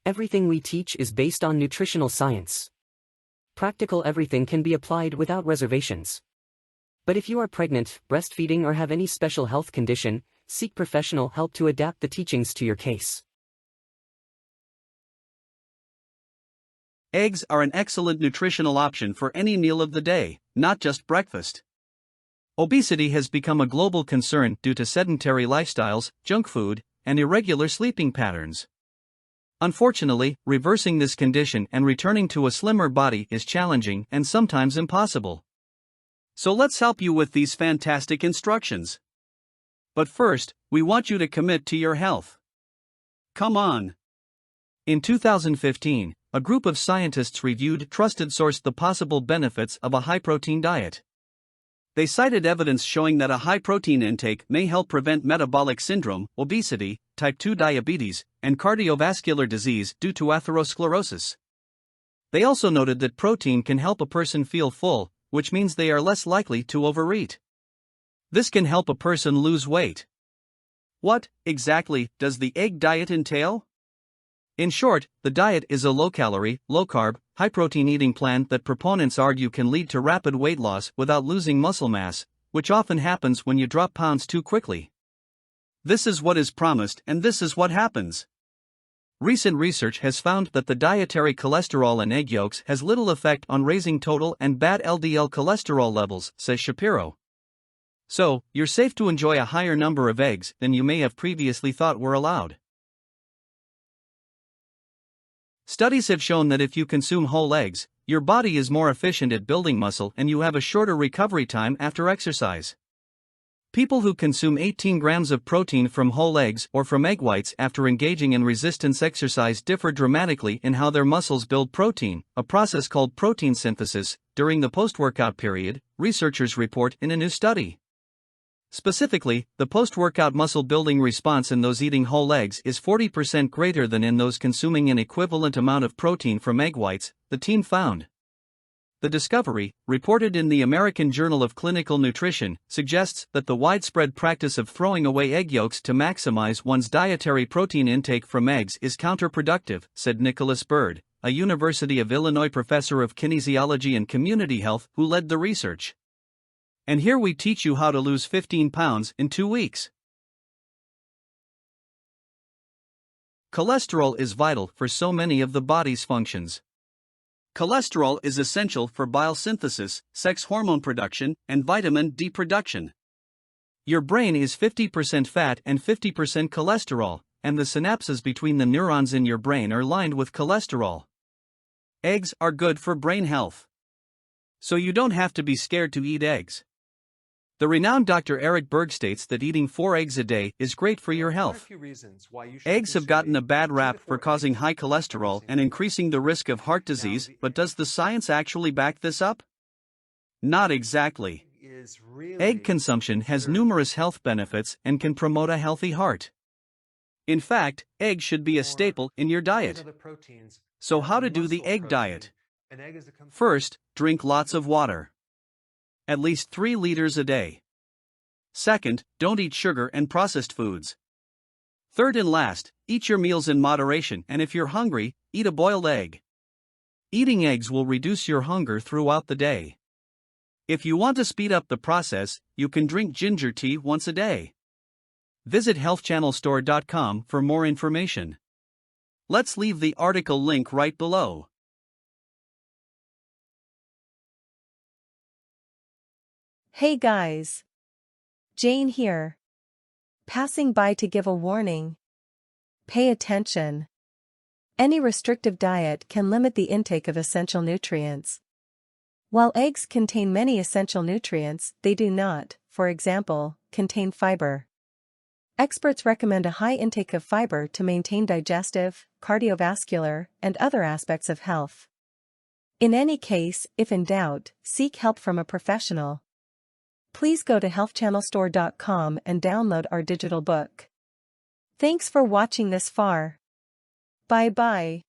Everything we teach is based on nutritional science. Practical everything can be applied without reservations. But if you are pregnant, breastfeeding, or have any special health condition, seek professional help to adapt the teachings to your case. Eggs are an excellent nutritional option for any meal of the day, not just breakfast. Obesity has become a global concern due to sedentary lifestyles, junk food, and irregular sleeping patterns. Unfortunately, reversing this condition and returning to a slimmer body is challenging and sometimes impossible. So let's help you with these fantastic instructions. But first, we want you to commit to your health. Come on! In 2015, a group of scientists reviewed trusted source the possible benefits of a high-protein diet. They cited evidence showing that a high-protein intake may help prevent metabolic syndrome, obesity, type 2 diabetes, and cardiovascular disease due to atherosclerosis. They also noted that protein can help a person feel full, which means they are less likely to overeat. This can help a person lose weight. What, exactly, does the egg diet entail? In short, the diet is a low-calorie, low-carb, high-protein eating plan that proponents argue can lead to rapid weight loss without losing muscle mass, which often happens when you drop pounds too quickly. This is what is promised, and this is what happens. Recent research has found that the dietary cholesterol in egg yolks has little effect on raising total and bad LDL cholesterol levels, says Shapiro. So, you're safe to enjoy a higher number of eggs than you may have previously thought were allowed. Studies have shown that if you consume whole eggs, your body is more efficient at building muscle and you have a shorter recovery time after exercise. People who consume 18 grams of protein from whole eggs or from egg whites after engaging in resistance exercise differ dramatically in how their muscles build protein, a process called protein synthesis, during the post-workout period, researchers report in a new study. Specifically, the post-workout muscle-building response in those eating whole eggs is 40% greater than in those consuming an equivalent amount of protein from egg whites, the team found. The discovery, reported in the American Journal of Clinical Nutrition, suggests that the widespread practice of throwing away egg yolks to maximize one's dietary protein intake from eggs is counterproductive, said Nicholas Bird, a University of Illinois professor of kinesiology and community health who led the research. And here we teach you how to lose 15 pounds in 2 weeks. Cholesterol is vital for so many of the body's functions. Cholesterol is essential for bile synthesis, sex hormone production, and vitamin D production. Your brain is 50% fat and 50% cholesterol, and the synapses between the neurons in your brain are lined with cholesterol. Eggs are good for brain health. So you don't have to be scared to eat eggs. The renowned Dr. Eric Berg states that eating 4 eggs a day is great for your health. Eggs have gotten a bad rap for causing high cholesterol and increasing the risk of heart disease, but does the science actually back this up? Not exactly. Egg consumption has numerous health benefits and can promote a healthy heart. In fact, eggs should be a staple in your diet. So how to do the egg diet? First, drink lots of water. At least 3 liters a day. Second, don't eat sugar and processed foods. Third and last, eat your meals in moderation, and if you're hungry, eat a boiled egg. Eating eggs will reduce your hunger throughout the day. If you want to speed up the process, you can drink ginger tea once a day. Visit healthchannelstore.com for more information. Let's leave the article link right below. Hey guys! Jane here. Passing by to give a warning. Pay attention. Any restrictive diet can limit the intake of essential nutrients. While eggs contain many essential nutrients, they do not, for example, contain fiber. Experts recommend a high intake of fiber to maintain digestive, cardiovascular, and other aspects of health. In any case, if in doubt, seek help from a professional. Please go to healthchannelstore.com and download our digital book. Thanks for watching this far. Bye-bye.